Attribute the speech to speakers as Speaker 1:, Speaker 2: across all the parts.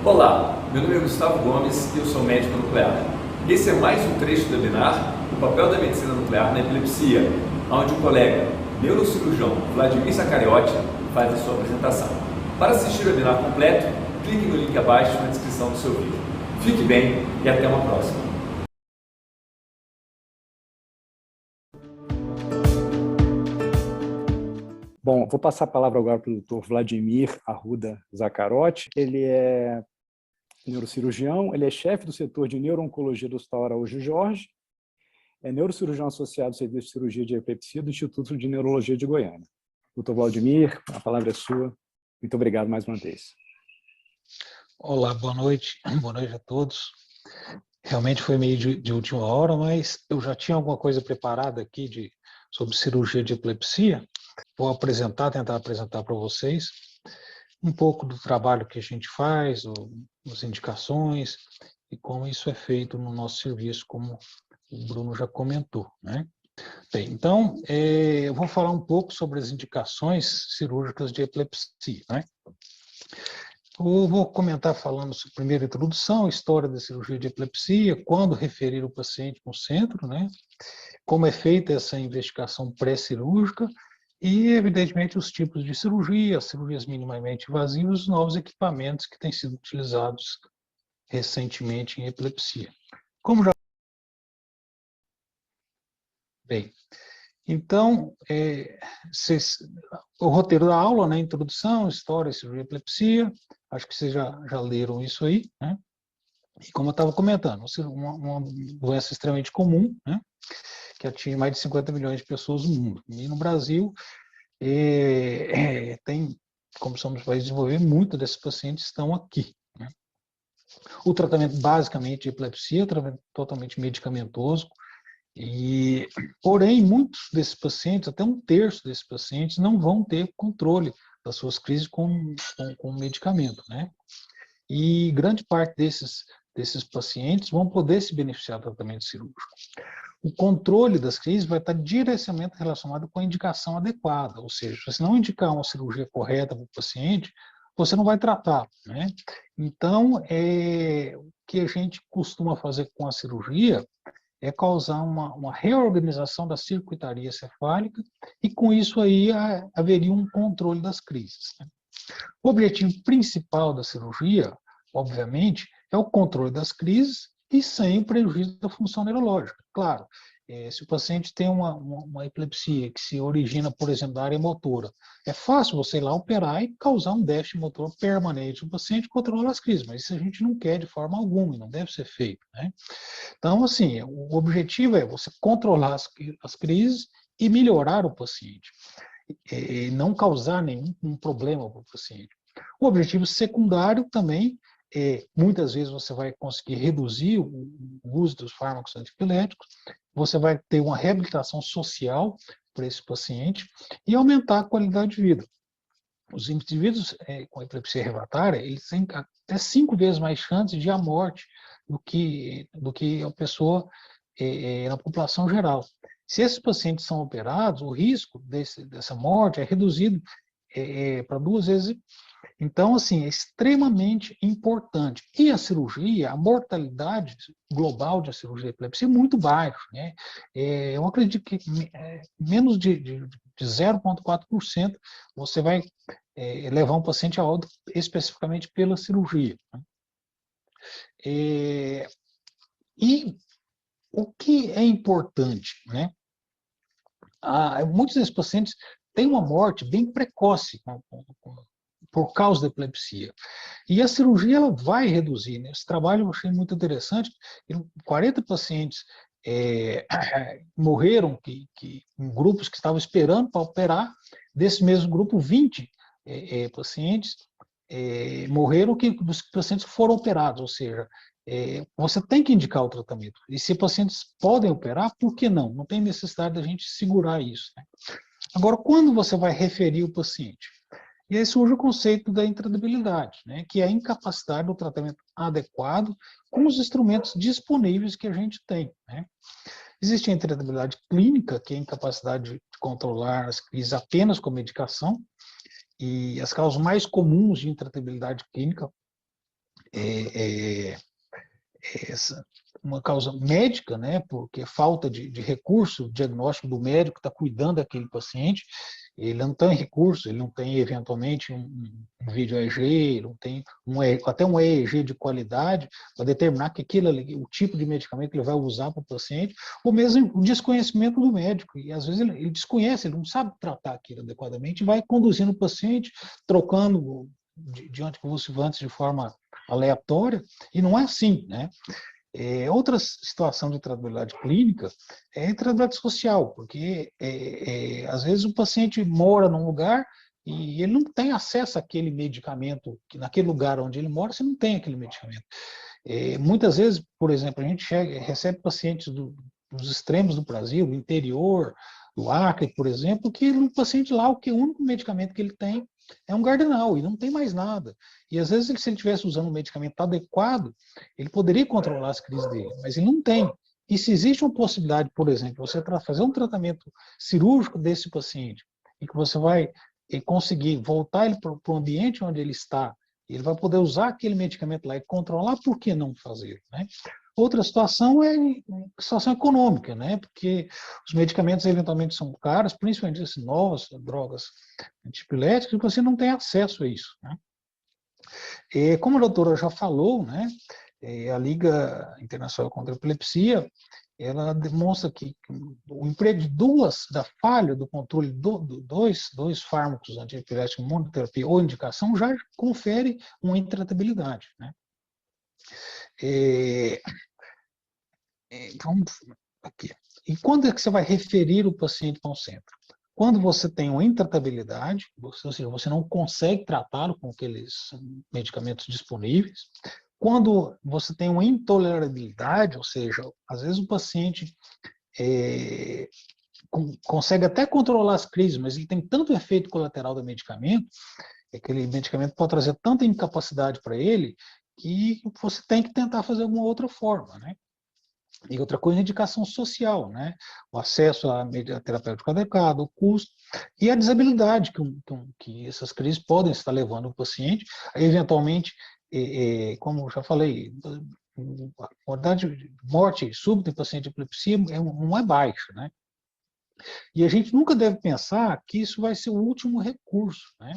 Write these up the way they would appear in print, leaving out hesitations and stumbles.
Speaker 1: Olá, meu nome é Gustavo Gomes e eu sou médico nuclear. Esse é mais um trecho do webinar O papel da medicina nuclear na epilepsia, onde o colega neurocirurgião Vladimir Zaccariotti faz a sua apresentação. Para assistir o webinar completo, clique no link abaixo na descrição do seu vídeo. Fique bem e até uma próxima.
Speaker 2: Bom, vou passar a palavra agora para o Dr. Vladimir Arruda Zaccariotti. Ele é neurocirurgião, ele é chefe do setor de neuro-oncologia do Hospital Araújo Jorge, é neurocirurgião associado ao Serviço de Cirurgia de Epilepsia do Instituto de Neurologia de Goiânia. Dr. Vladimir, a palavra é sua. Muito obrigado mais uma vez.
Speaker 3: Olá, boa noite a todos. Realmente foi meio de última hora, mas eu já tinha alguma coisa preparada aqui sobre cirurgia de epilepsia. Vou tentar apresentar para vocês um pouco do trabalho que a gente faz, as indicações e como isso é feito no nosso serviço, como o Bruno já comentou, né? Bem, então, eu vou falar um pouco sobre as indicações cirúrgicas de epilepsia, né? Eu vou comentar falando sobre a primeira introdução, história da cirurgia de epilepsia, quando referir o paciente no centro, né? Como é feita essa investigação pré-cirúrgica e, evidentemente, os tipos de cirurgia, as cirurgias minimamente invasivas, os novos equipamentos que têm sido utilizados recentemente em epilepsia. Como já... Bem, então, o roteiro da aula, né? Introdução, história, cirurgia de epilepsia, acho que vocês já leram isso aí, né? E como eu estava comentando, uma doença extremamente comum, né? Que atinge mais de 50 milhões de pessoas no mundo. E no Brasil, tem, como somos um país desenvolvido, muitos desses pacientes estão aqui, né? O tratamento basicamente de epilepsia é um tratamento totalmente medicamentoso, porém, muitos desses pacientes, até um terço desses pacientes, não vão ter controle das suas crises com medicamento, né? E grande parte desses pacientes vão poder se beneficiar do tratamento cirúrgico. O controle das crises vai estar diretamente relacionado com a indicação adequada, ou seja, se não indicar uma cirurgia correta para o paciente, você não vai tratar, né? Então, o que a gente costuma fazer com a cirurgia é causar uma reorganização da circuitaria cefálica e, com isso aí, haveria um controle das crises, né? O objetivo principal da cirurgia, obviamente, é o controle das crises e sem prejuízo da função neurológica. Claro, se o paciente tem uma epilepsia que se origina, por exemplo, da área motora, é fácil você ir lá operar e causar um déficit motor permanente no paciente e controlar as crises, mas isso a gente não quer de forma alguma e não deve ser feito, né? Então, assim, o objetivo é você controlar as crises e melhorar o paciente, e não causar nenhum problema para o paciente. O objetivo secundário também muitas vezes você vai conseguir reduzir o uso dos fármacos antiepiléticos, você vai ter uma reabilitação social para esse paciente e aumentar a qualidade de vida. Os indivíduos com epilepsia refratária, eles têm até 5 vezes mais chances de a morte do que a pessoa na população geral. Se esses pacientes são operados, o risco dessa morte é reduzido para 2 vezes. Então, assim, é extremamente importante. E a cirurgia, a mortalidade global de cirurgia de epilepsia é muito baixa, né? Eu acredito que menos de 0,4% você vai levar um paciente a óbito especificamente pela cirurgia, né? E o que é importante, né? Muitos desses pacientes têm uma morte bem precoce por causa da epilepsia. E a cirurgia ela vai reduzir, né? Esse trabalho eu achei muito interessante. 40 pacientes morreram em grupos que estavam esperando para operar. Desse mesmo grupo, 20 pacientes morreram dos pacientes que foram operados, ou seja, você tem que indicar o tratamento. E se pacientes podem operar, por que não? Não tem necessidade da gente segurar isso, né? Agora, quando você vai referir o paciente? E aí surge o conceito da intratabilidade, né, que é a incapacidade do tratamento adequado com os instrumentos disponíveis que a gente tem, né? Existe a intratabilidade clínica, que é a incapacidade de controlar as crises apenas com medicação, e as causas mais comuns de intratabilidade clínica é, uma causa médica, né, porque falta de recurso diagnóstico do médico que está cuidando daquele paciente, ele não tem recurso, ele não tem, eventualmente, um vídeo EEG, não tem até um EEG de qualidade para determinar que aquilo ali, o tipo de medicamento que ele vai usar para o paciente, ou mesmo o desconhecimento do médico, e às vezes ele desconhece, ele não sabe tratar aquilo adequadamente, e vai conduzindo o paciente, trocando de anticonvulsivantes de forma aleatória, e não é assim, né? Outra situação de tratabilidade clínica é a tratabilidade social, porque às vezes o paciente mora num lugar e ele não tem acesso àquele medicamento, que naquele lugar onde ele mora, você não tem aquele medicamento. Muitas vezes, por exemplo, a gente recebe pacientes dos extremos do Brasil, do interior, do Acre, por exemplo, que o paciente lá, o único medicamento que ele tem é um Gardenal, e não tem mais nada. E às vezes, se ele estivesse usando um medicamento adequado, ele poderia controlar as crises dele, mas ele não tem. E se existe uma possibilidade, por exemplo, você fazer um tratamento cirúrgico desse paciente, e que você vai conseguir voltar ele para o ambiente onde ele está, ele vai poder usar aquele medicamento lá e controlar, por que não fazer, né? Outra situação é a situação econômica, né? Porque os medicamentos eventualmente são caros, principalmente as novas drogas antipiléticas, e você não tem acesso a isso, né? Como a doutora já falou, né? A Liga Internacional contra a Epilepsia, ela demonstra que o emprego da falha do controle dois fármacos antiepiléticos, monoterapia ou indicação, já confere uma intratabilidade, né? Vamos aqui. E quando é que você vai referir o paciente para um centro? Quando você tem uma intratabilidade, ou seja, você não consegue tratá-lo com aqueles medicamentos disponíveis. Quando você tem uma intolerabilidade, ou seja, às vezes o paciente consegue até controlar as crises, mas ele tem tanto efeito colateral do medicamento, aquele medicamento pode trazer tanta incapacidade para ele, que você tem que tentar fazer alguma outra forma, né? E outra coisa, a indicação social, né? O acesso à medida terapêutica adequada, o custo e a desabilidade que essas crises podem estar levando o paciente a, eventualmente, como eu já falei, a quantidade de morte súbita em paciente de epilepsia não é baixa, né? E a gente nunca deve pensar que isso vai ser o último recurso, né?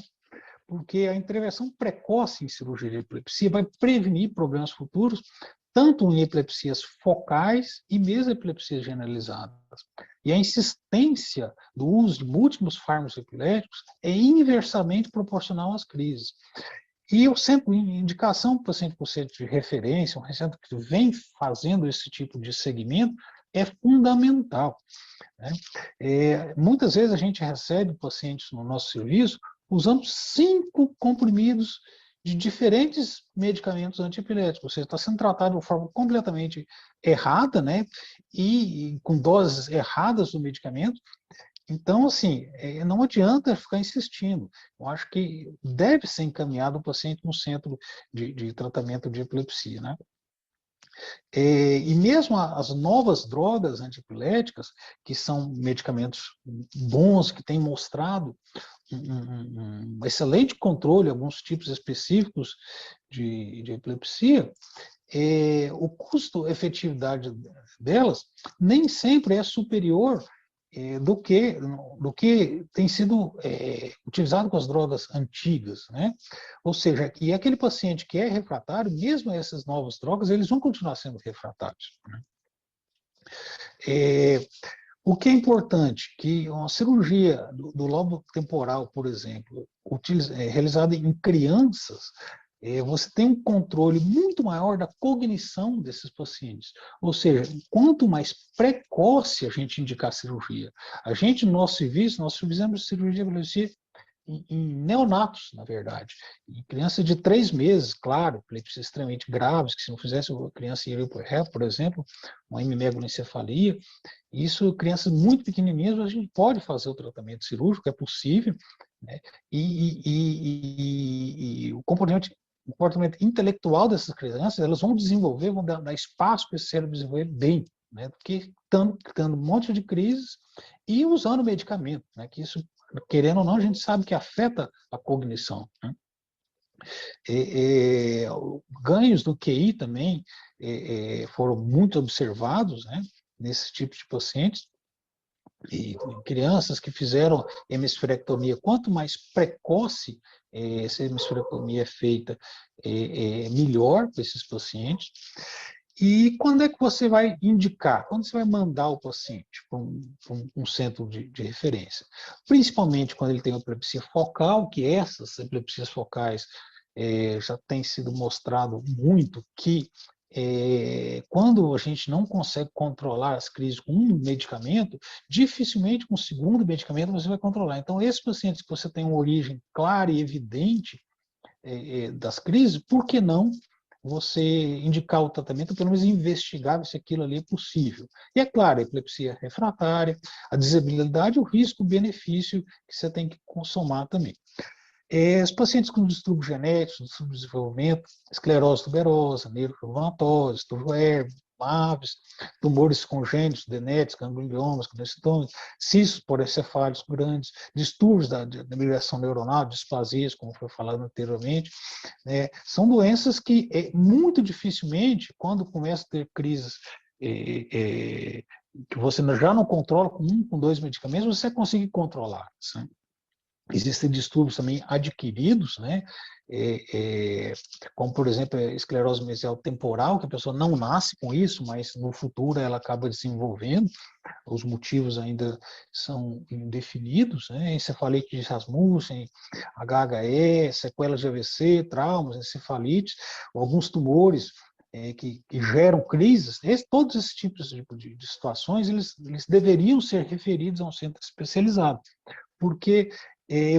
Speaker 3: Porque a intervenção precoce em cirurgia de epilepsia vai prevenir problemas futuros, tanto em epilepsias focais e mesmo epilepsias generalizadas. E a insistência do uso de múltiplos fármacos epiléticos é inversamente proporcional às crises. E o centro de indicação para o paciente com centro de referência, um centro que vem fazendo esse tipo de segmento, é fundamental, né? Muitas vezes a gente recebe pacientes no nosso serviço usando 5 comprimidos de diferentes medicamentos antiepiléticos, ou seja, está sendo tratado de uma forma completamente errada, né? E com doses erradas do medicamento. Então, assim, não adianta ficar insistindo. Eu acho que deve ser encaminhado o paciente no centro de tratamento de epilepsia, né? E mesmo as novas drogas antiepiléticas, que são medicamentos bons, que têm mostrado um excelente controle, alguns tipos específicos de epilepsia, o custo-efetividade delas nem sempre é superior do que tem sido utilizado com as drogas antigas, né? Ou seja, e aquele paciente que é refratário, mesmo essas novas drogas, eles vão continuar sendo refratários, né? O que é importante, que uma cirurgia do lobo temporal, por exemplo, realizada em crianças, você tem um controle muito maior da cognição desses pacientes. Ou seja, quanto mais precoce a gente indicar a cirurgia. A gente, no nosso serviço, nós fizemos cirurgia de epilepsia em neonatos, na verdade. Em crianças de 3 meses, claro, epilepsias extremamente graves, que se não fizesse a criança iria para o ref, por exemplo, uma hemimegalencefalia. Isso, crianças muito pequenininhas, a gente pode fazer o tratamento cirúrgico, é possível, né? E o comportamento intelectual dessas crianças, elas vão desenvolver, vão dar espaço para esse cérebro desenvolver bem, né? Porque estão tendo um monte de crises e usando medicamento, né? Que isso, querendo ou não, a gente sabe que afeta a cognição, né? Ganhos do QI também foram muito observados, né, nesse tipo de pacientes, e crianças que fizeram hemisferectomia, quanto mais precoce essa hemisferectomia é feita, melhor para esses pacientes. E quando é que você vai indicar? Quando você vai mandar o paciente para um centro de referência? Principalmente quando ele tem epilepsia focal, que essas epilepsias focais já tem sido mostrado muito que quando a gente não consegue controlar as crises com um medicamento, dificilmente com o segundo medicamento você vai controlar. Então, esses pacientes que você tem uma origem clara e evidente das crises, por que não você indicar o tratamento, pelo menos investigar se aquilo ali é possível? E é claro, a epilepsia refratária, a desabilidade, o risco-benefício que você tem que consomar também. Os pacientes com distúrbios genéticos, subdesenvolvimento, esclerose tuberosa, neurofibromatosis, Sturge-Weber, MAVs, tumores congênitos, genéticos, gangliomas, cronocitômios, cistos porencefálicos grandes, distúrbios da migração neuronal, displasias, como foi falado anteriormente, né, são doenças que muito dificilmente, quando começa a ter crises que você já não controla com um, com dois medicamentos, você consegue controlar. Né? Existem distúrbios também adquiridos, né? Como, por exemplo, a esclerose mesial temporal, que a pessoa não nasce com isso, mas no futuro ela acaba desenvolvendo. Os motivos ainda são indefinidos, né? Encefalite de Rasmussen, HHE, sequelas de AVC, traumas, encefalites, alguns tumores que geram crises. Todos esses tipos de situações, eles deveriam ser referidos a um centro especializado, porque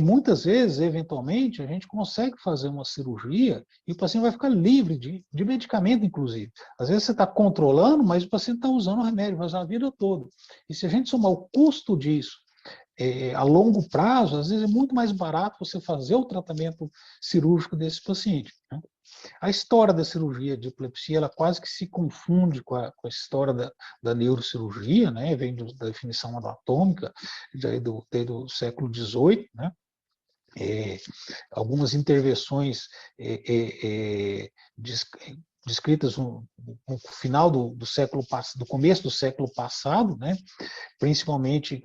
Speaker 3: muitas vezes, eventualmente, a gente consegue fazer uma cirurgia e o paciente vai ficar livre de medicamento, inclusive. Às vezes você está controlando, mas o paciente está usando o remédio, vai usar a vida toda. E se a gente somar o custo disso a longo prazo, às vezes é muito mais barato você fazer o tratamento cirúrgico desse paciente. Né? A história da cirurgia de epilepsia, ela quase que se confunde com a história da neurocirurgia, né? Vem da definição anatômica, desde o século XVIII, né? Algumas intervenções descritas no final do começo do século passado, né? Principalmente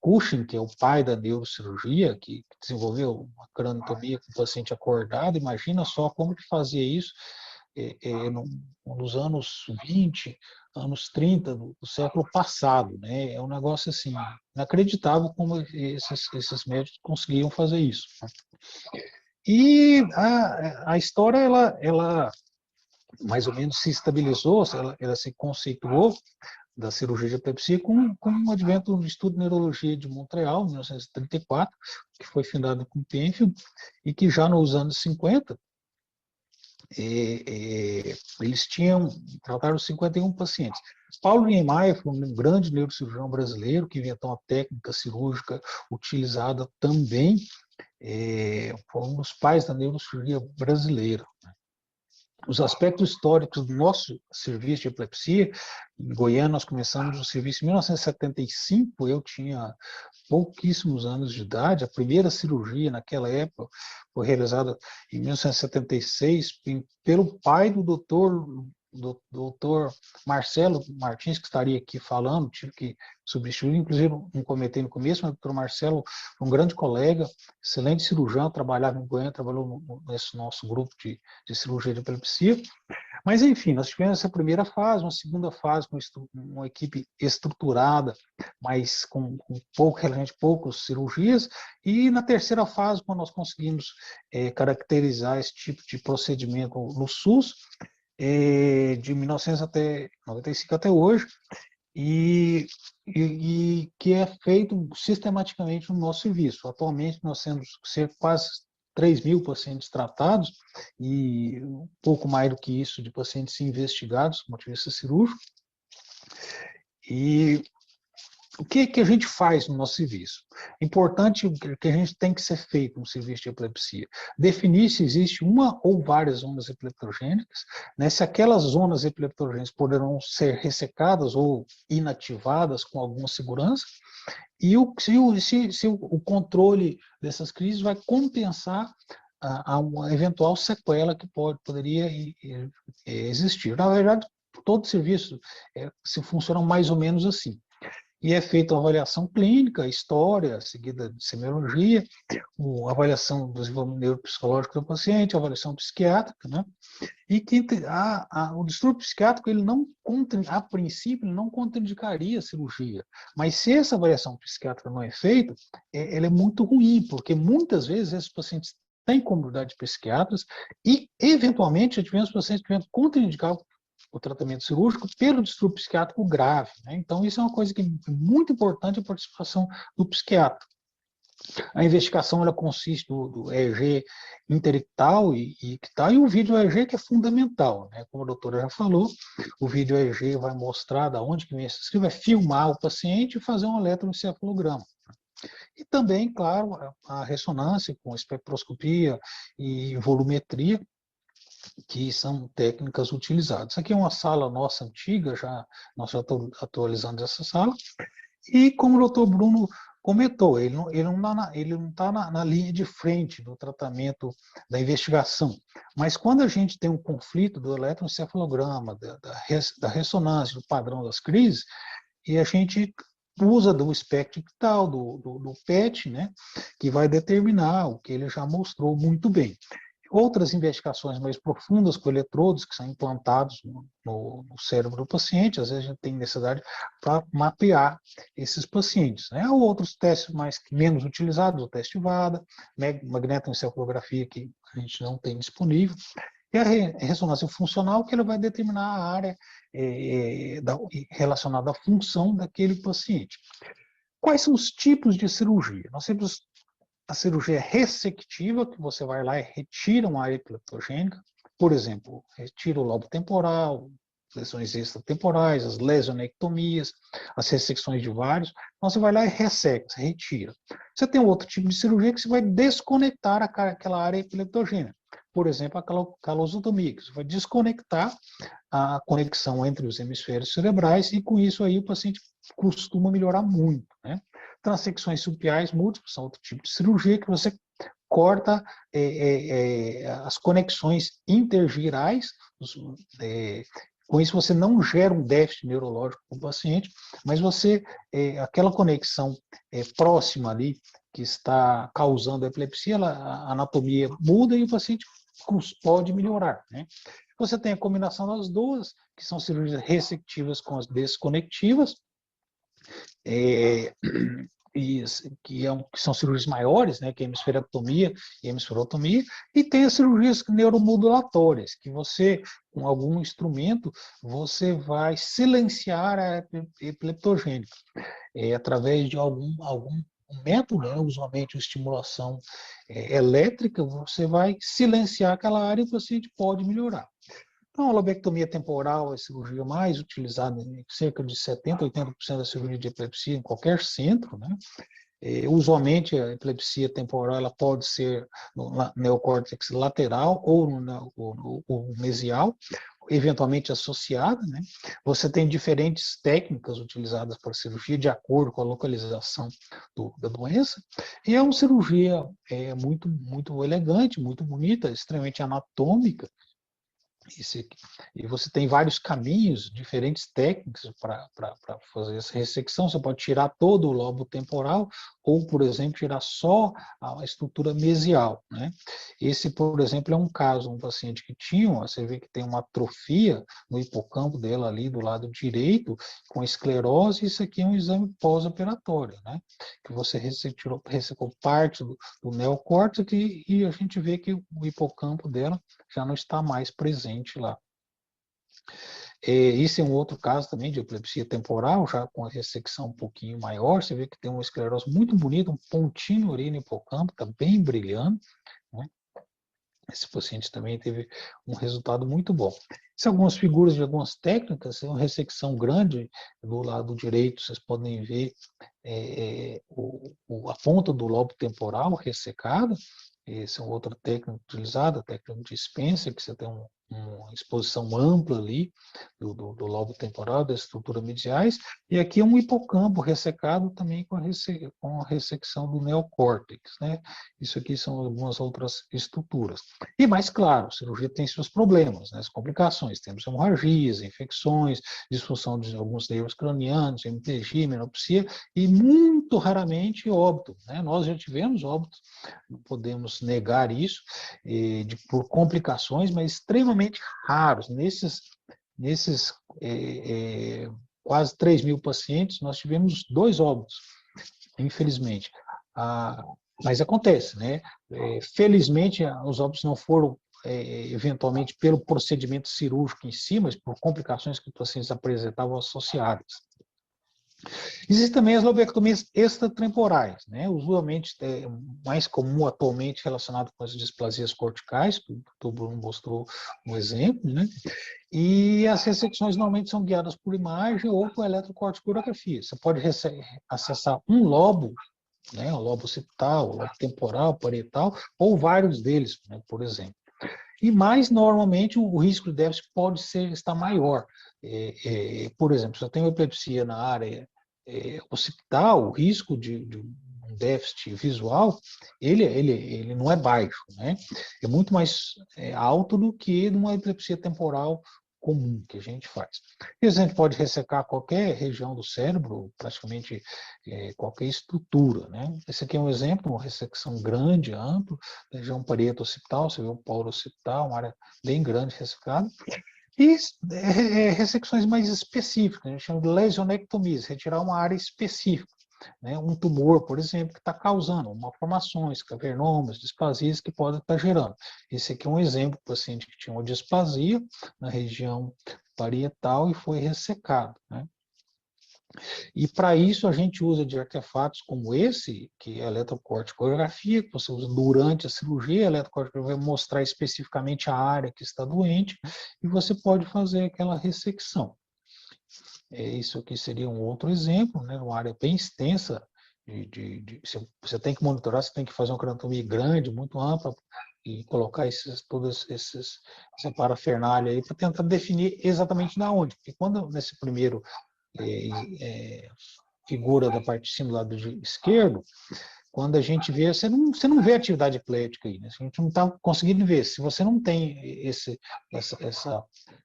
Speaker 3: Cushing, que é o pai da neurocirurgia, que desenvolveu uma craniotomia com o paciente acordado. Imagina só como que fazia isso nos anos 20, anos 30 do século passado, né? É um negócio assim, inacreditável como esses médicos conseguiam fazer isso. E a história, ela mais ou menos se estabilizou, ela se conceituou da cirurgia de epilepsia com o advento do Estudo de Neurologia de Montreal, em 1934, que foi fundado com Penfield, e que já nos anos 50, eles trataram 51 pacientes. Paulo Niemeyer foi um grande neurocirurgião brasileiro que inventou uma técnica cirúrgica utilizada também, foi um dos pais da neurocirurgia brasileira. Os aspectos históricos do nosso serviço de epilepsia, em Goiânia nós começamos o serviço em 1975, eu tinha pouquíssimos anos de idade, a primeira cirurgia naquela época foi realizada em 1976 pelo pai do doutor Marcelo Martins, que estaria aqui falando, tive que substituir, inclusive não comentei no começo, mas o doutor Marcelo foi um grande colega, excelente cirurgião, trabalhava em Goiânia, trabalhou nesse nosso grupo de cirurgia de epilepsia. Mas, enfim, nós tivemos essa primeira fase, uma segunda fase com uma equipe estruturada, mas com relativamente poucas cirurgias, e na terceira fase, quando nós conseguimos caracterizar esse tipo de procedimento no SUS, de 1995 até hoje, e que é feito sistematicamente no nosso serviço. Atualmente, nós temos quase 3.000 pacientes tratados e um pouco mais do que isso de pacientes investigados com motivista cirúrgico. E o que a gente faz no nosso serviço? Importante que a gente tem que ser feito no serviço de epilepsia. Definir se existe uma ou várias zonas epileptogênicas, né? Se aquelas zonas epileptogênicas poderão ser ressecadas ou inativadas com alguma segurança, e se o controle dessas crises vai compensar a uma eventual sequela que poderia existir. Na verdade, todo serviço se funciona mais ou menos assim. E é feita uma avaliação clínica, história, seguida de semiologia, uma avaliação do desenvolvimento neuropsicológico do paciente, avaliação psiquiátrica, né? E que o distúrbio psiquiátrico, ele não, a princípio, ele não contraindicaria a cirurgia. Mas se essa avaliação psiquiátrica não é feita, ela é muito ruim, porque muitas vezes esses pacientes têm comorbidades psiquiátricas e, eventualmente, tivemos pacientes que vão contraindicar o tratamento cirúrgico pelo distúrbio psiquiátrico grave, né? Então, isso é uma coisa que é muito importante, a participação do psiquiatra. A investigação, ela consiste do EEG interictal e ictal, e o vídeo EEG, que é fundamental, né? Como a doutora já falou, o vídeo EEG vai mostrar de onde que vem esse escrito, vai filmar o paciente e fazer um eletroencefalograma. E também, claro, a ressonância com espectroscopia e volumetria, que são técnicas utilizadas. Isso aqui é uma sala nossa antiga, nós já estamos atualizando essa sala, e como o doutor Bruno comentou, ele não está na linha de frente do tratamento da investigação, mas quando a gente tem um conflito do eletroencefalograma, da ressonância, do padrão das crises, e a gente usa do espectro ictal, do PET, né, que vai determinar o que ele já mostrou muito bem. Outras investigações mais profundas com eletrodos que são implantados no cérebro do paciente, às vezes a gente tem necessidade para mapear esses pacientes, né? Ou outros testes menos utilizados, o teste VADA, magnetoencefalografia, que a gente não tem disponível, e a ressonância funcional, que ela vai determinar a área relacionada à função daquele paciente. Quais são os tipos de cirurgia? Nós temos a cirurgia ressectiva, que você vai lá e retira uma área epileptogênica, por exemplo, retira o lobo temporal, lesões extratemporais, as lesionectomias, as ressecções de vários, então você vai lá e resseca, você retira. Você tem um outro tipo de cirurgia que você vai desconectar aquela área epileptogênica, por exemplo, a calosotomia, que você vai desconectar a conexão entre os hemisférios cerebrais, e com isso aí o paciente costuma melhorar muito, né? Transecções supiais múltiplas são outro tipo de cirurgia, que você corta as conexões intergirais, com isso você não gera um déficit neurológico para o paciente, mas aquela conexão próxima ali, que está causando a epilepsia, a anatomia muda e o paciente pode melhorar, né? Você tem a combinação das duas, que são cirurgias ressectivas com as desconectivas, que são cirurgias maiores, né, que é a hemisferectomia e a hemisferotomia, e tem as cirurgias neuromodulatórias, que você, com algum instrumento, você vai silenciar a epileptogênica, através de algum método, né, usualmente estimulação elétrica, você vai silenciar aquela área e o paciente pode melhorar. Então, a lobectomia temporal é a cirurgia mais utilizada em cerca de 70%, 80% da cirurgia de epilepsia em qualquer centro, né? Usualmente, a epilepsia temporal ela pode ser no neocórtex lateral ou no mesial, eventualmente associada, né? Você tem diferentes técnicas utilizadas para a cirurgia de acordo com a localização da doença, e é uma cirurgia muito, muito elegante, muito bonita, extremamente anatômica. E você tem vários caminhos, diferentes técnicas para fazer essa ressecção. Você pode tirar todo o lobo temporal ou, por exemplo, tirar só a estrutura mesial, né? Esse, por exemplo, é um caso, um paciente que tinha, você vê que tem uma atrofia no hipocampo dela ali do lado direito, com esclerose. Isso aqui é um exame pós-operatório, né? Que você ressecou parte do neocórtex e a gente vê que o hipocampo dela já não está mais presente lá. Isso é um outro caso também de epilepsia temporal, já com a ressecção um pouquinho maior. Você vê que tem uma esclerose muito bonita, um pontinho ali no hipocampo, está bem brilhando, né? Esse paciente também teve um resultado muito bom. São algumas figuras de algumas técnicas, uma ressecção grande do lado direito, vocês podem ver a ponta do lobo temporal ressecada. Essa é outra técnica utilizada, a técnica de Spencer, que você tem uma exposição ampla ali do lobo temporal, das estruturas mediais, e aqui é um hipocampo ressecado também com a ressecção do neocórtex, né? Isso aqui são algumas outras estruturas. E mais claro, a cirurgia tem seus problemas, né? As complicações, temos hemorragias, infecções, disfunção de alguns nervos cranianos, hemiplegia, menopsia, e muito raramente óbito, né? Nós já tivemos óbitos, não podemos negar isso, por complicações, mas extremamente raros. Nesses quase 3.000 pacientes, nós tivemos 2 óbitos, infelizmente. Mas acontece, né? Felizmente, os óbitos não foram eventualmente pelo procedimento cirúrgico em si, mas por complicações que os pacientes apresentavam associadas. Existem também as lobectomias extratemporais, né? Usualmente mais comum atualmente relacionado com as displasias corticais, que o Bruno mostrou um exemplo, né? E as ressecções normalmente são guiadas por imagem ou por eletrocorticografia. Você pode acessar um lobo, né? O lobo occipital, o lobo temporal, parietal, ou vários deles, né? Por exemplo. E mais normalmente o risco de déficit pode estar maior. Por exemplo, se eu tenho epilepsia na área occipital, o risco de um déficit visual, ele não é baixo, né? É muito mais alto do que numa epilepsia temporal comum que a gente faz. E a gente pode ressecar qualquer região do cérebro, praticamente qualquer estrutura, né? Esse aqui é um exemplo, uma ressecção grande, ampla, região parieto occipital, você vê o polo occipital, uma área bem grande ressecada. E ressecções mais específicas, a gente chama de lesionectomias, retirar uma área específica, né? Um tumor, por exemplo, que está causando malformações, cavernomas, displasias que podem estar gerando. Esse aqui é um exemplo do paciente que tinha uma displasia na região parietal e foi ressecado, né? E para isso a gente usa de artefatos como esse, que é a eletrocorticografia, que você usa durante a cirurgia, a eletrocorticografia vai mostrar especificamente a área que está doente, e você pode fazer aquela ressecção. Isso aqui seria um outro exemplo, né, uma área bem extensa, você tem que monitorar, você tem que fazer uma craniostomia grande, muito ampla, e colocar essa parafernália aí para tentar definir exatamente na onde. Porque quando nesse primeiro figura da parte de cima do lado esquerdo, quando a gente vê, você não vê atividade eplética aí, né? A gente não está conseguindo ver. Se você não tem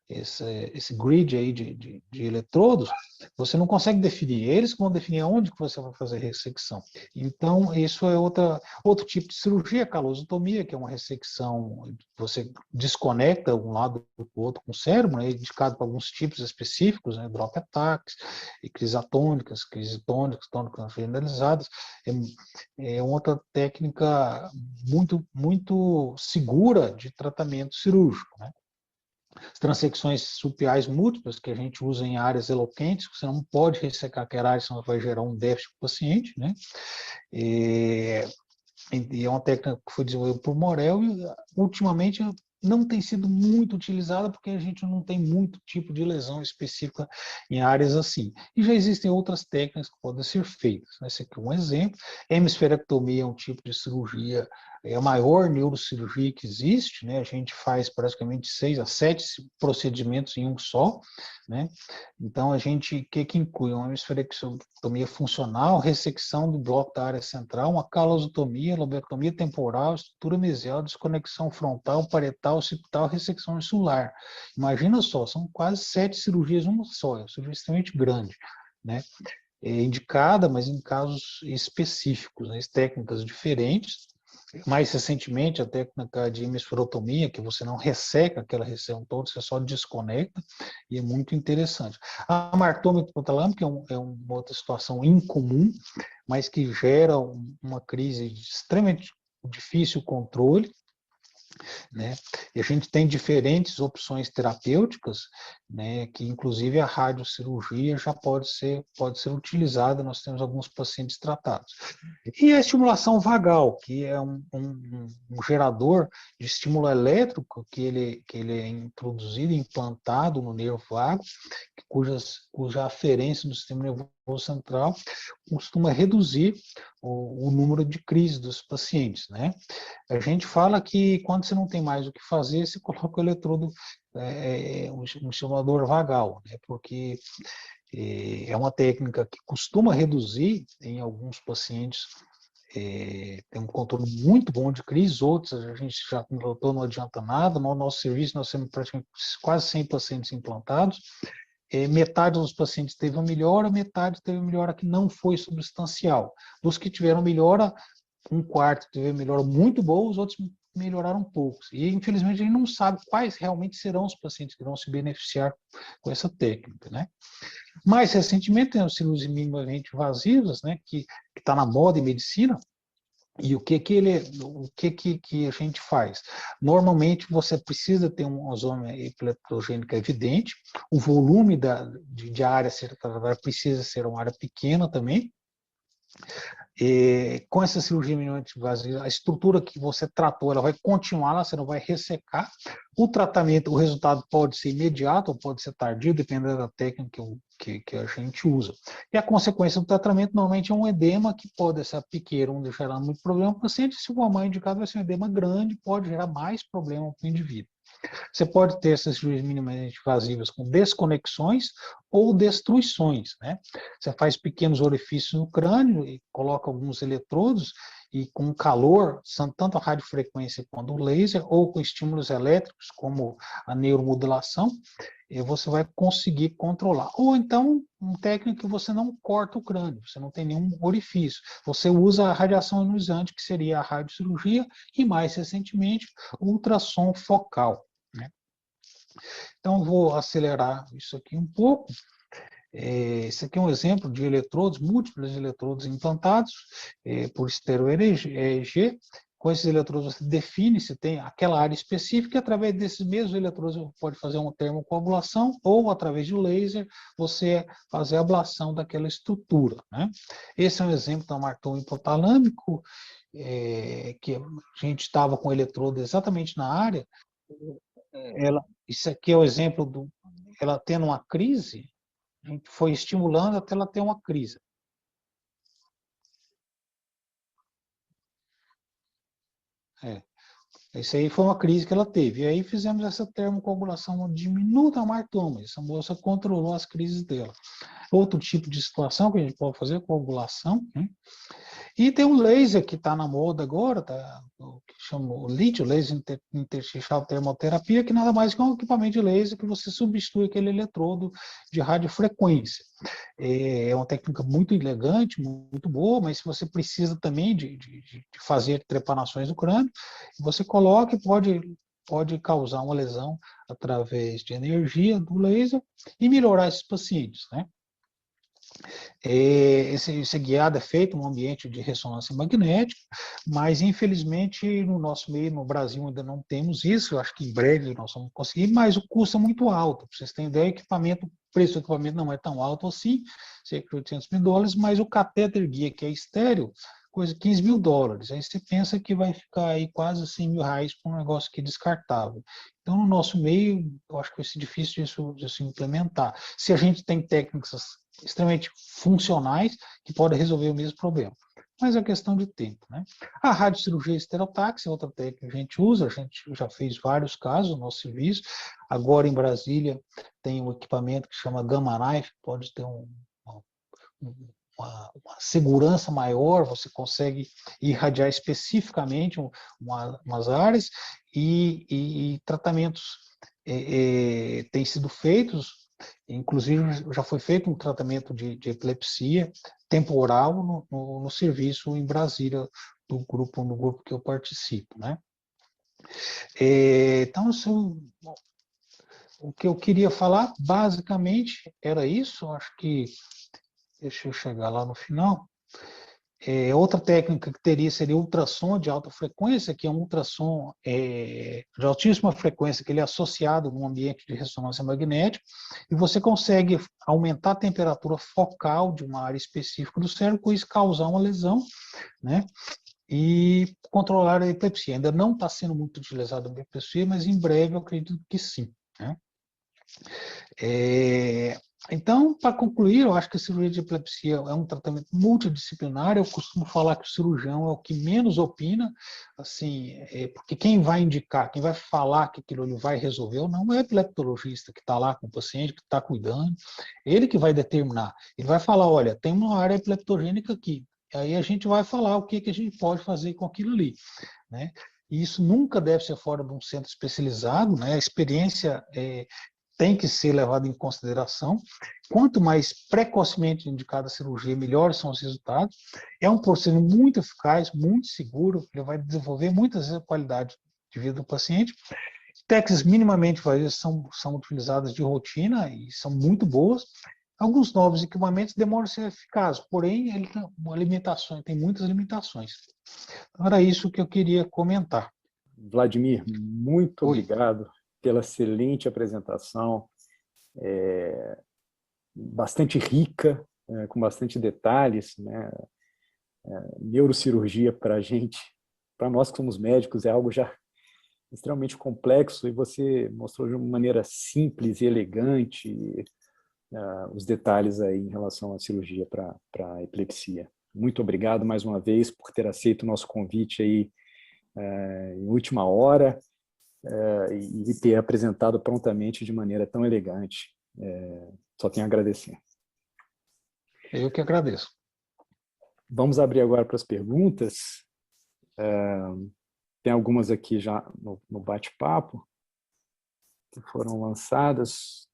Speaker 3: esse grid aí de eletrodos, você não consegue definir. Eles que vão definir aonde que você vai fazer ressecção. Então, isso é outro tipo de cirurgia, a calosotomia, que é uma ressecção, você desconecta um lado do outro com o cérebro, né, indicado para alguns tipos específicos, né, drop attacks, crises atônicas, crises tônicas generalizadas. É outra técnica muito, muito segura de tratamento cirúrgico, né? As transecções supiais múltiplas, que a gente usa em áreas eloquentes, você não pode ressecar aquela área, senão vai gerar um déficit para o paciente, né? E é uma técnica que foi desenvolvida por Morel e, ultimamente, não tem sido muito utilizada porque a gente não tem muito tipo de lesão específica em áreas assim. E já existem outras técnicas que podem ser feitas. Esse aqui é um exemplo. Hemisferectomia é um tipo de cirurgia, é a maior neurocirurgia que existe, né? A gente faz praticamente 6 a 7 procedimentos em um só, né? Então, o que inclui? Uma hemisferectomia funcional, ressecção do bloco da área central, uma calosotomia, lobectomia temporal, estrutura mesial, desconexão frontal, parietal, occipital, ressecção insular. Imagina só, são quase 7 cirurgias em uma só, é uma cirurgia extremamente grande, né? É indicada, mas em casos específicos, né? Técnicas diferentes. Mais recentemente, a técnica de hemisferotomia, que você não resseca aquela região toda, você só desconecta, e é muito interessante. A martômia hipotalâmica é uma outra situação incomum, mas que gera uma crise de extremamente difícil controle, né? E a gente tem diferentes opções terapêuticas né, que inclusive a radiocirurgia já pode ser utilizada, nós temos alguns pacientes tratados. E a estimulação vagal, que é um gerador de estímulo elétrico que ele é introduzido, implantado no nervo vago, cuja aferência do sistema nervoso central costuma reduzir o número de crises dos pacientes, né? A gente fala que quando você não tem mais o que fazer, você coloca o eletrodo, um estimulador vagal, né? Porque é uma técnica que costuma reduzir, em alguns pacientes, tem um controle muito bom de crise, outros a gente já notou, não adianta nada. No nosso serviço nós temos praticamente quase 100 pacientes implantados, metade dos pacientes teve uma melhora, metade teve uma melhora que não foi substancial. Dos que tiveram melhora, um quarto teve melhora muito boa, os outros melhoraram poucos. E, infelizmente, a gente não sabe quais realmente serão os pacientes que vão se beneficiar com essa técnica, né? Mais recentemente, tem as cirurgias minimamente invasivas, né, que está na moda em medicina. E o que a gente faz? Normalmente, você precisa ter uma zona epileptogênica evidente, o volume de área a ser tratada precisa ser uma área pequena também. Com essa cirurgia minimamente invasiva, a estrutura que você tratou, ela vai continuar lá, você não vai ressecar. O tratamento, o resultado pode ser imediato ou pode ser tardio, dependendo da técnica que a gente usa. E a consequência do tratamento, normalmente, é um edema que pode ser pequeno, onde gerar muito problema para o paciente. Se for mais indicado, vai ser um edema grande, pode gerar mais problema para o indivíduo. Você pode ter essas cirurgias minimamente invasivas com desconexões ou destruições, né? Você faz pequenos orifícios no crânio e coloca alguns eletrodos e com calor, tanto a radiofrequência quanto o laser, ou com estímulos elétricos, como a neuromodulação, você vai conseguir controlar. Ou então, um técnico que você não corta o crânio, você não tem nenhum orifício. Você usa a radiação ionizante, que seria a radiocirurgia, e mais recentemente, o ultrassom focal. Então, vou acelerar isso aqui um pouco. Esse aqui é um exemplo de eletrodos, múltiplos eletrodos implantados por estero-EEG. Com esses eletrodos, você define se tem aquela área específica, e através desses mesmos eletrodos, você pode fazer uma termocoagulação, ou através de laser, você fazer a ablação daquela estrutura, né? Esse é um exemplo da martão hipotalâmico, que a gente estava com o eletrodo exatamente na área. Isso aqui é o exemplo ela tendo uma crise, a gente foi estimulando até ela ter uma crise. Isso aí foi uma crise que ela teve. E aí fizemos essa termocoagulação diminuta a martoma. Essa moça controlou as crises dela. Outro tipo de situação que a gente pode fazer é coagulação, né? E tem um laser que está na moda agora, o que chama o LIT, o Laser Intersticial Termoterapia, que nada mais que um equipamento de laser que você substitui aquele eletrodo de radiofrequência. É uma técnica muito elegante, muito boa, mas se você precisa também de fazer trepanações do crânio, você coloca e pode causar uma lesão através de energia do laser e melhorar esses pacientes, né? Esse guiado é feito num ambiente de ressonância magnética, mas infelizmente no nosso meio, no Brasil, ainda não temos isso. Eu acho que em breve nós vamos conseguir, mas o custo é muito alto. Para vocês terem ideia, o preço do equipamento não é tão alto assim, cerca de $800 mil, mas o catéter guia, que é estéreo, coisa de $15 mil. Aí você pensa que vai ficar aí quase R$100 mil com um negócio que é descartável. Então, no nosso meio, eu acho que vai ser difícil disso implementar. Se a gente tem técnicas extremamente funcionais que podem resolver o mesmo problema. Mas é questão de tempo, né? A radiocirurgia estereotáxia é outra técnica que a gente usa, a gente já fez vários casos no nosso serviço. Agora, em Brasília, tem um equipamento que chama Gamma Knife, pode ter uma segurança maior, você consegue irradiar especificamente umas áreas, e tratamentos têm sido feitos. Inclusive, já foi feito um tratamento de epilepsia temporal no serviço em Brasília, no grupo que eu participo, né? Então, assim, o que eu queria falar, basicamente, era isso. Acho que, deixa eu chegar lá no final. Outra técnica que teria seria ultrassom de alta frequência, que é um ultrassom de altíssima frequência, que ele é associado num ambiente de ressonância magnética, e você consegue aumentar a temperatura focal de uma área específica do cérebro, com isso causar uma lesão, né? E controlar a epilepsia. Ainda não está sendo muito utilizado na epilepsia, mas em breve eu acredito que sim, né? Então, para concluir, eu acho que a cirurgia de epilepsia é um tratamento multidisciplinar. Eu costumo falar que o cirurgião é o que menos opina, assim, porque quem vai indicar, quem vai falar que aquilo ele vai resolver ou não é o epileptologista que está lá com o paciente, que está cuidando, ele que vai determinar. Ele vai falar, olha, tem uma área epileptogênica aqui. Aí a gente vai falar o que a gente pode fazer com aquilo ali, né? E isso nunca deve ser fora de um centro especializado, né? A experiência tem que ser levado em consideração. Quanto mais precocemente indicada a cirurgia, melhores são os resultados. É um procedimento muito eficaz, muito seguro, ele vai desenvolver muitas vezes a qualidade de vida do paciente. Técnicas minimamente invasivas são utilizadas de rotina e são muito boas. Alguns novos equipamentos demoram a ser eficazes, porém, ele tem muitas limitações. Então, era isso que eu queria comentar.
Speaker 2: Vladimir, muito obrigado pela excelente apresentação, bastante rica, com bastante detalhes, né? Neurocirurgia para a gente, para nós que somos médicos, é algo já extremamente complexo, e você mostrou de uma maneira simples e elegante os detalhes aí em relação à cirurgia para a epilepsia. Muito obrigado mais uma vez por ter aceito o nosso convite aí em última hora, e ter apresentado prontamente de maneira tão elegante. Só tenho a agradecer.
Speaker 3: Eu que agradeço.
Speaker 2: Vamos abrir agora para as perguntas. Tem algumas aqui já no bate-papo que foram lançadas.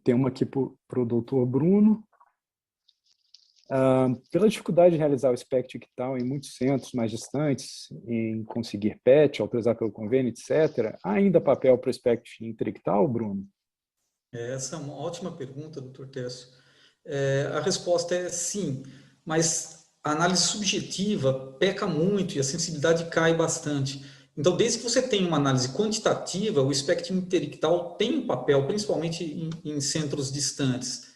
Speaker 2: Tem uma aqui para o doutor Bruno. Pela dificuldade de realizar o SPECT ictal em muitos centros mais distantes, em conseguir PET, autorizar pelo convênio, etc., há ainda papel para o SPECT interictal, Bruno?
Speaker 4: Essa é uma ótima pergunta, doutor Tércio. A resposta é sim, mas a análise subjetiva peca muito e a sensibilidade cai bastante. Então, desde que você tenha uma análise quantitativa, o SPECT interictal tem um papel, principalmente em centros distantes.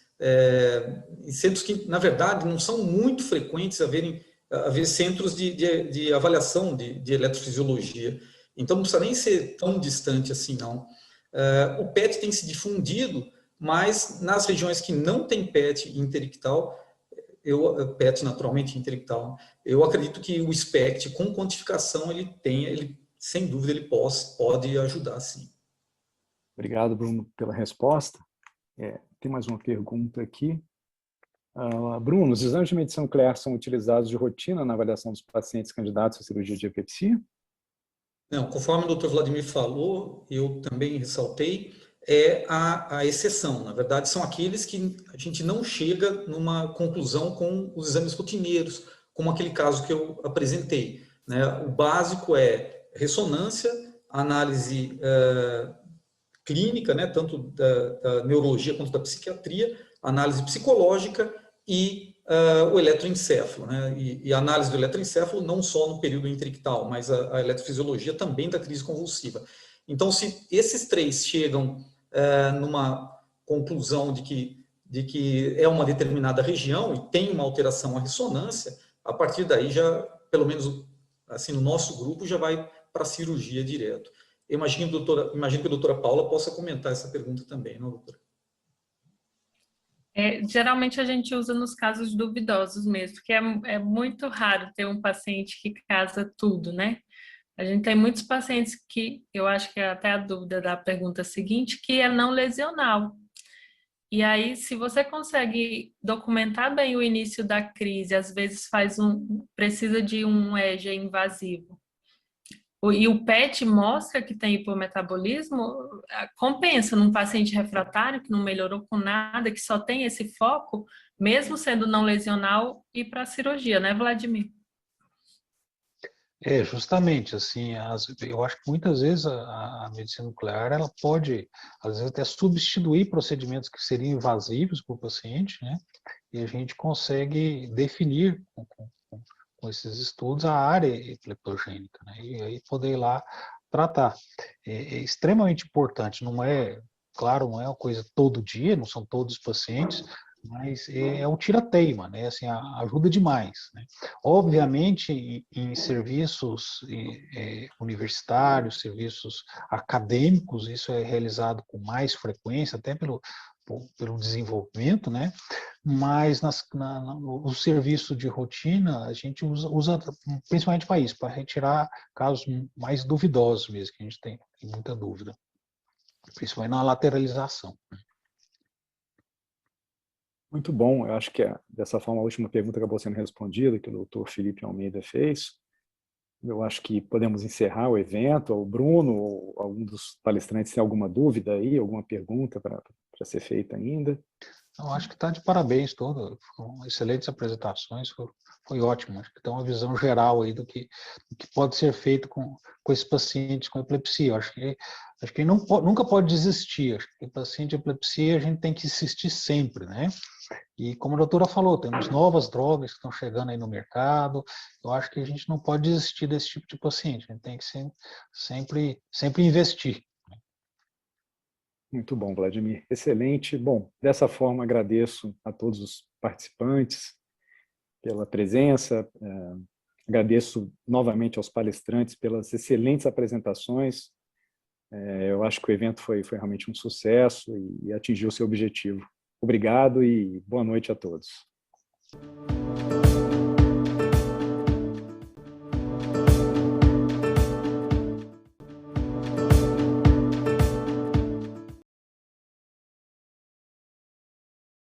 Speaker 4: Em centros que, na verdade, não são muito frequentes haver centros de avaliação de eletrofisiologia. Então, não precisa nem ser tão distante assim, não. O PET tem se difundido, mas nas regiões que não tem PET interictal, PET naturalmente interictal, eu acredito que o SPECT, com quantificação, ele sem dúvida, ele pode ajudar, sim.
Speaker 2: Obrigado, Bruno, pela resposta. Tem mais uma pergunta aqui. Bruno, os exames de medição nuclear são utilizados de rotina na avaliação dos pacientes candidatos à cirurgia de epilepsia?
Speaker 4: Não, conforme o Dr. Vladimir falou, eu também ressaltei, é a exceção. Na verdade, são aqueles que a gente não chega numa conclusão com os exames rotineiros, como aquele caso que eu apresentei, né? O básico é ressonância, análise clínica, né, tanto da neurologia quanto da psiquiatria, análise psicológica e o eletroencéfalo, né, e a análise do eletroencéfalo não só no período interictal, mas a eletrofisiologia também da crise convulsiva. Então, se esses três chegam numa conclusão de que é uma determinada região e tem uma alteração à ressonância, a partir daí já, pelo menos assim, no nosso grupo, já vai para a cirurgia direto. Imagino que a doutora Paula possa comentar essa pergunta também, não, doutora?
Speaker 5: Geralmente a gente usa nos casos duvidosos mesmo, porque é muito raro ter um paciente que casa tudo, né? A gente tem muitos pacientes que, eu acho que é até a dúvida da pergunta seguinte, que é não lesional. E aí, se você consegue documentar bem o início da crise, às vezes precisa de um EJA invasivo, e o PET mostra que tem hipometabolismo, compensa num paciente refratário que não melhorou com nada, que só tem esse foco, mesmo sendo não lesional, ir para a cirurgia, né, Vladimir?
Speaker 3: Justamente, assim, eu acho que muitas vezes a medicina nuclear, ela pode, às vezes, até substituir procedimentos que seriam invasivos para o paciente, né? E a gente consegue definir estudos a área epileptogênica, né? E aí poder ir lá tratar. É extremamente importante, não é, claro, não é uma coisa todo dia, não são todos os pacientes, mas é um tira-teima, né? Assim, ajuda demais, né? Obviamente, em serviços universitários, serviços acadêmicos, isso é realizado com mais frequência, até pelo desenvolvimento, né? Mas no serviço de rotina, a gente usa principalmente para isso, para retirar casos mais duvidosos mesmo, que a gente tem muita dúvida, principalmente na lateralização.
Speaker 2: Muito bom, eu acho que dessa forma a última pergunta acabou sendo respondida, que o doutor Felipe Almeida fez. Eu acho que podemos encerrar o evento. O Bruno ou algum dos palestrantes tem alguma dúvida aí, alguma pergunta para ser feita ainda?
Speaker 3: Eu acho que está de parabéns todo, foram excelentes apresentações, foi ótimo, acho que tem uma visão geral aí do que pode ser feito com esses pacientes com epilepsia. Eu acho que nunca pode desistir, acho que paciente de epilepsia a gente tem que insistir sempre, né? E como a doutora falou, temos novas drogas que estão chegando aí no mercado, eu acho que a gente não pode desistir desse tipo de paciente, a gente tem que sempre investir.
Speaker 2: Muito bom, Vladimir. Excelente. Bom, dessa forma agradeço a todos os participantes pela presença, agradeço novamente aos palestrantes pelas excelentes apresentações. Eu acho que o evento foi realmente um sucesso e atingiu o seu objetivo. Obrigado e boa noite a todos.